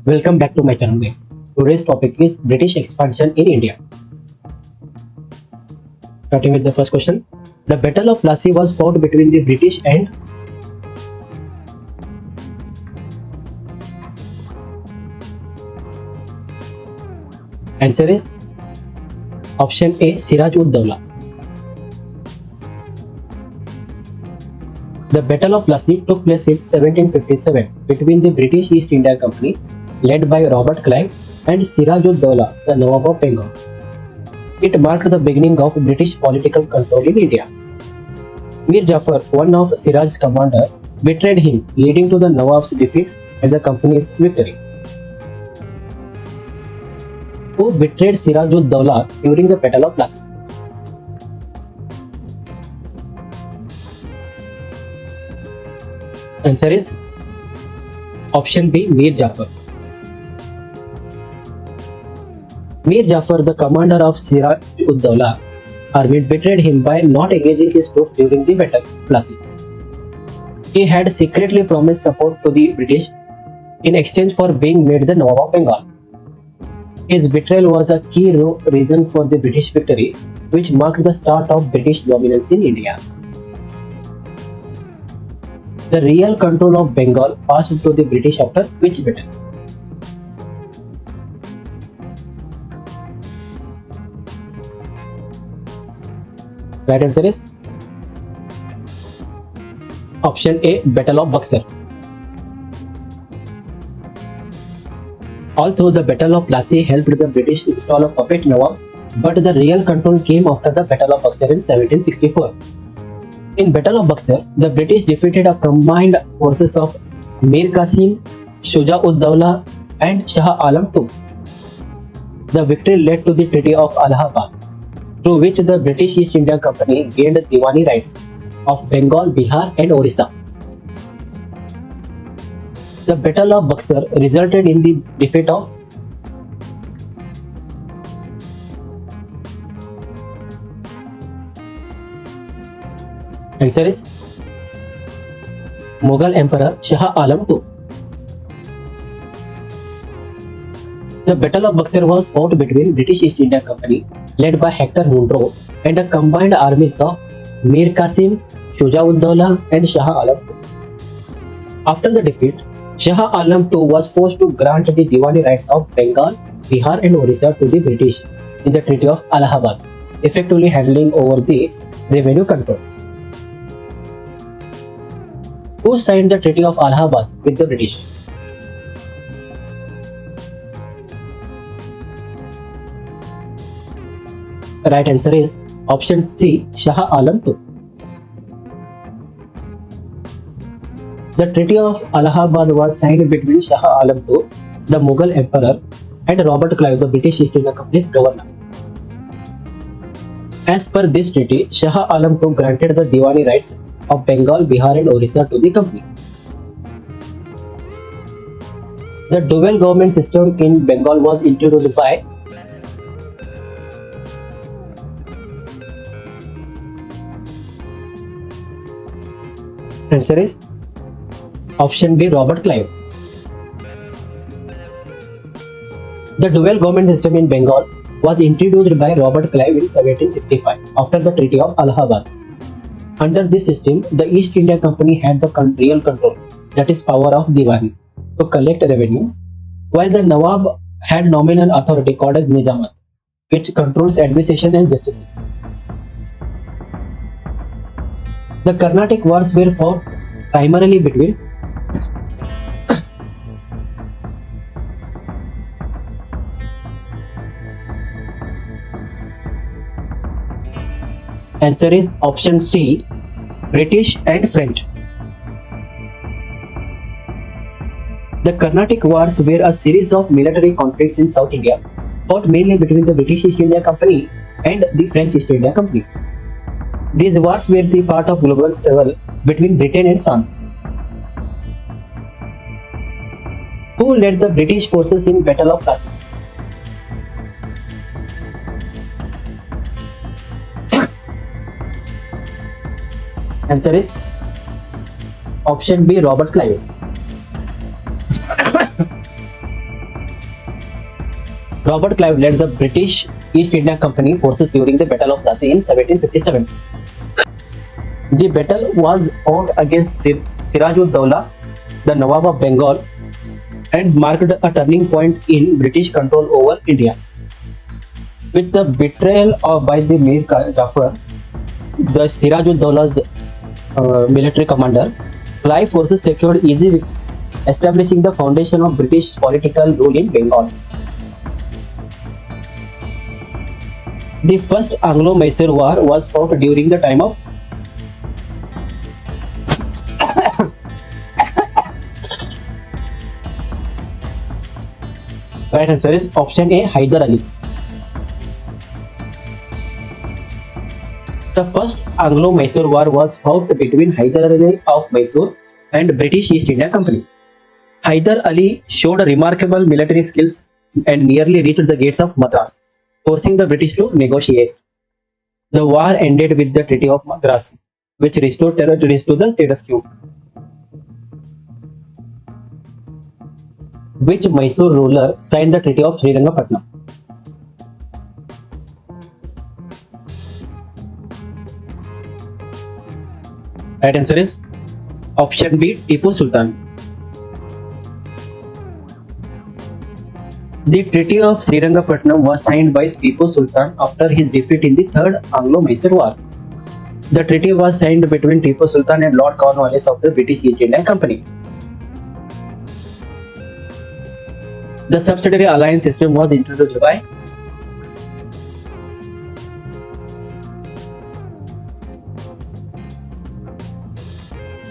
Welcome back to my channel, guys. Today's topic is British expansion in India. Starting with the first question. The Battle of Plassey was fought between the British and answer is option A, Siraj-ud-Dawla. The Battle of Plassey took place in 1757 between the British East India Company led by Robert Clive and Siraj-ud-Dawla, the Nawab of Bengal. It marked the beginning of British political control in India. Mir Jafar, one of Siraj's commanders, betrayed him, leading to the Nawab's defeat and the company's victory. Who betrayed Siraj-ud-Dawla during the Battle of Plassey? Answer is option B, Mir Jafar. Mir Jafar, the commander of Siraj-ud-Dawla army, betrayed him by not engaging his troops during the Battle of Plassey. He had secretly promised support to the British in exchange for being made the Nawab of Bengal. His betrayal was a key reason for the British victory, which marked the start of British dominance in India. The real control of Bengal passed to the British after which battle? Right answer is option A, Battle of Buxar. Although the Battle of Plassey helped the British install a puppet Nawab, but the real control came after the Battle of Buxar in 1764. In Battle of Buxar, the British defeated a combined forces of Mir Qasim, Shuja-ud-Dawla and Shah Alam II. The victory led to the Treaty of Allahabad, through which the British East India Company gained Diwani rights of Bengal, Bihar and Orissa. The Battle of Buxar resulted in the defeat of answer is Mughal Emperor Shah Alam II. The Battle of Buxar was fought between British East India Company led by Hector Munro and the combined armies of Mir Qasim, Shuja-ud-Dawla and Shah Alam II. After the defeat, Shah Alam II was forced to grant the Diwani rights of Bengal, Bihar and Orissa to the British in the Treaty of Allahabad, effectively handling over the revenue control. Who signed the Treaty of Allahabad with the British? The right answer is option C, Shah Alam II. The Treaty of Allahabad was signed between Shah Alam II, the Mughal Emperor, and Robert Clive, the British East India Company's governor. As per this treaty, Shah Alam II granted the Diwani rights of Bengal, Bihar and Orissa to the company. The dual government system in Bengal was introduced by answer is option B, Robert Clive. The dual government system in Bengal was introduced by Robert Clive in 1765 after the Treaty of Allahabad. Under this system, the East India Company had the real control, that is power of Diwani, to collect revenue, while the Nawab had nominal authority called as Nizamat, which controls administration and justice system. The Carnatic Wars were fought primarily between answer is option C, British and French. The Carnatic Wars were a series of military conflicts in South India, fought mainly between the British East India Company and the French East India Company. These wars were the part of global struggle between Britain and France. Who led the British forces in Battle of Plassey? Answer is option B, Robert Clive. Robert Clive led the British East India Company forces during the Battle of Plassey in 1757. The battle was fought against Siraj-ud-Dawla, the Nawab of Bengal, and marked a turning point in British control over India. With the betrayal by the Mir Jafar, the Siraj-ud-Dawla's military commander, Clive forces secured easy victory, establishing the foundation of British political rule in Bengal. The first Anglo-Mysore War was fought during the time of right answer is option A, Hyder Ali. The first Anglo-Mysore War was fought between Hyder Ali of Mysore and British East India Company. Hyder Ali showed remarkable military skills and nearly reached the gates of Madras, forcing the British to negotiate. The war ended with the Treaty of Madras, which restored territories to the status quo. Which Mysore ruler signed the Treaty of Srirangapatna? Right answer is option B, Tipu Sultan. The Treaty of Srirangapatnam was signed by Tipu Sultan after his defeat in the Third Anglo-Mysore War. The treaty was signed between Tipu Sultan and Lord Cornwallis of the British East India Company. The subsidiary alliance system was introduced by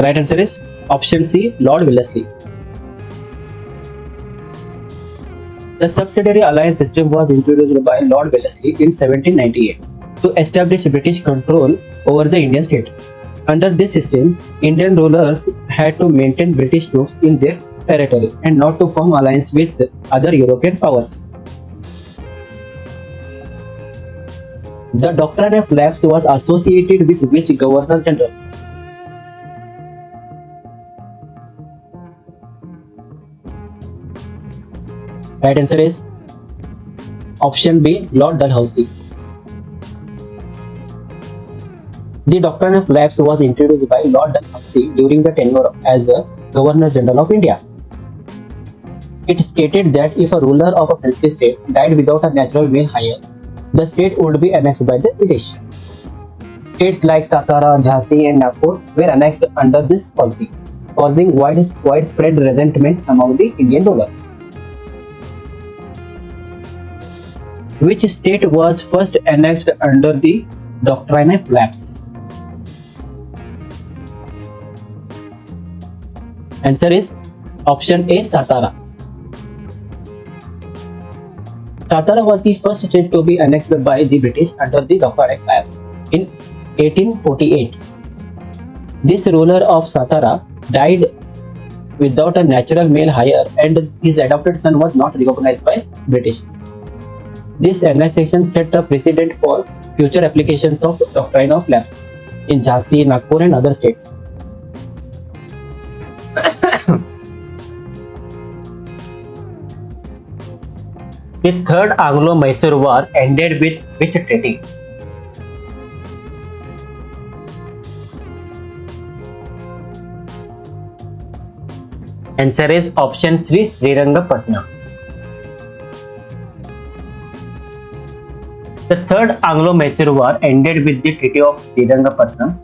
right answer is option C, Lord Wellesley. The subsidiary alliance system was introduced by Lord Wellesley in 1798 to establish British control over the Indian state. Under this system, Indian rulers had to maintain British troops in their territory and not to form alliance with other European powers. The doctrine of lapse was associated with which Governor General? Right answer is option B, Lord Dalhousie. The doctrine of lapse was introduced by Lord Dalhousie during the tenure as a Governor General of India. It stated that if a ruler of a princely state died without a natural male heir, the state would be annexed by the British. States like Satara, Jhansi and Nagpur were annexed under this policy, causing widespread resentment among the Indian rulers. Which state was first annexed under the doctrine of lapse? Answer is option A, Satara. Satara was the first state to be annexed by the British under the doctrine of lapse in 1848. This ruler of Satara died without a natural male heir and his adopted son was not recognized by British. This annexation set a precedent for future applications of doctrine of lapse in Jhansi, Nagpur and other states. The Third Anglo-Mysore War ended with which treaty? Answer is option 3, Srirangapatna. The Third Anglo-Mysore War ended with the Treaty of Srirangapatnam.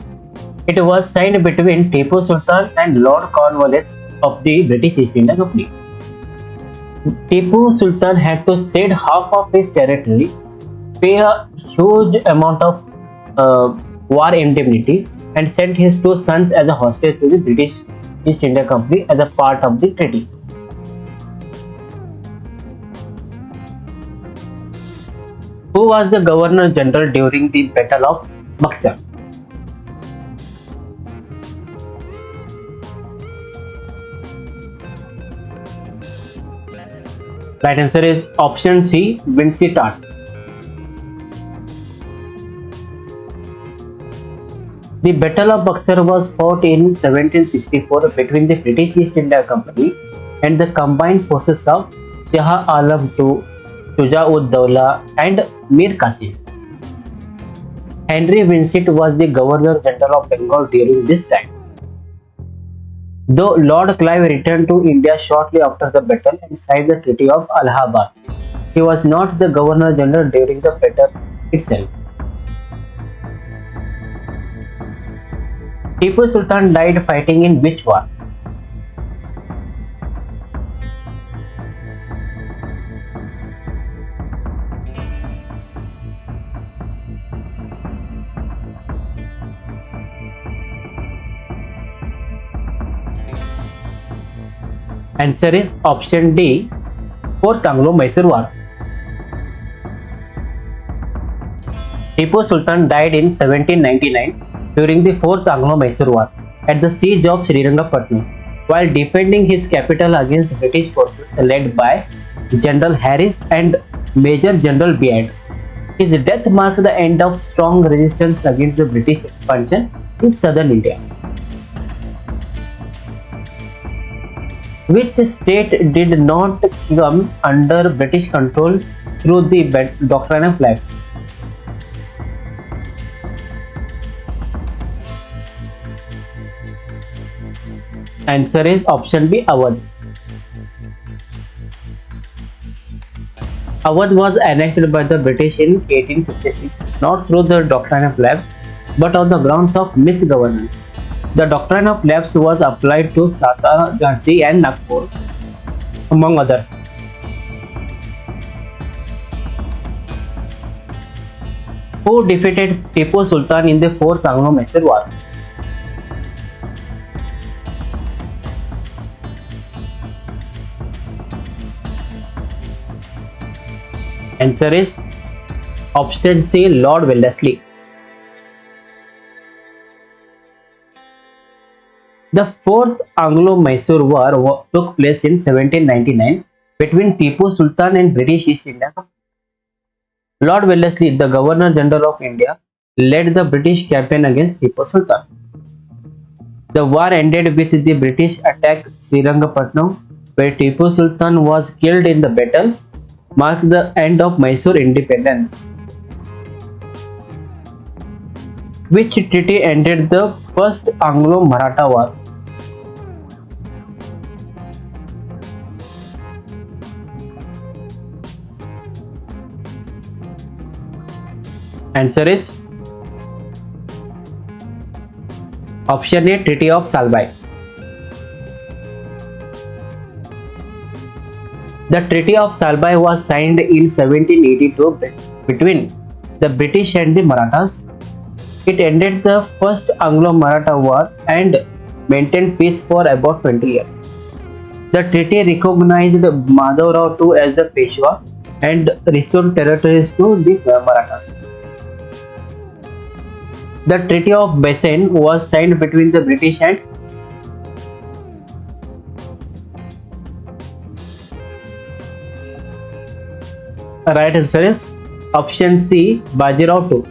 It was signed between Tipu Sultan and Lord Cornwallis of the British East India Company. Tipu Sultan had to cede half of his territory, pay a huge amount of war indemnity, and sent his two sons as a hostage to the British East India Company as a part of the treaty. Who was the Governor General during the Battle of Buxar? Right answer is option C, Vinci Tart. The Battle of Buxar was fought in 1764 between the British East India Company and the combined forces of Shah Alam II Shuja'ud-Dawla, and Mir Qasim. Henry Vincent was the Governor General of Bengal during this time. Though Lord Clive returned to India shortly after the battle and signed the Treaty of Allahabad, he was not the Governor General during the battle itself. Tipu Sultan died fighting in which war? Answer is option D, Fourth Anglo-Mysore War. Tipu Sultan died in 1799 during the Fourth Anglo-Mysore War at the siege of Srirangapatnam while defending his capital against British forces led by General Harris and Major General Beard. His death marked the end of strong resistance against the British expansion in southern India. Which state did not come under British control through the doctrine of lapse? Answer is option B, Awadh. Awadh was annexed by the British in 1856, not through the doctrine of lapse, but on the grounds of misgovernance. The doctrine of lapse was applied to Satara, Jhansi and Nagpur, among others. Who defeated Tipu Sultan in the Fourth Anglo-Mysore War? Answer is option C, Lord Wellesley. The Fourth Anglo-Mysore War took place in 1799 between Tipu Sultan and British East India Company. Lord Wellesley, the Governor General of India, led the British campaign against Tipu Sultan. The war ended with the British attack Srirangapatnam, where Tipu Sultan was killed in the battle, marked the end of Mysore independence. Which treaty ended the First Anglo-Maratha War? Answer is option A, Treaty of Salbai. The Treaty of Salbai was signed in 1782 between the British and the Marathas. It ended the First Anglo-Maratha War and maintained peace for about 20 years. The treaty recognized Madhavrao II as the Peshwa and restored territories to the Marathas. The Treaty of Bassein was signed between the British and right answer is option C, Bajirao II.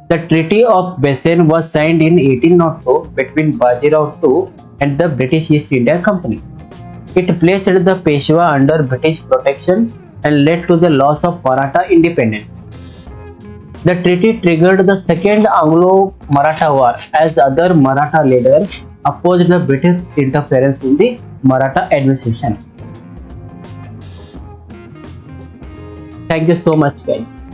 The Treaty of Bassein was signed in 1802 between Bajirao II and the British East India Company. It placed the Peshwa under British protection and led to the loss of Maratha independence. The treaty triggered the Second Anglo-Maratha War as other Maratha leaders opposed the British interference in the Maratha administration. Thank you so much, guys.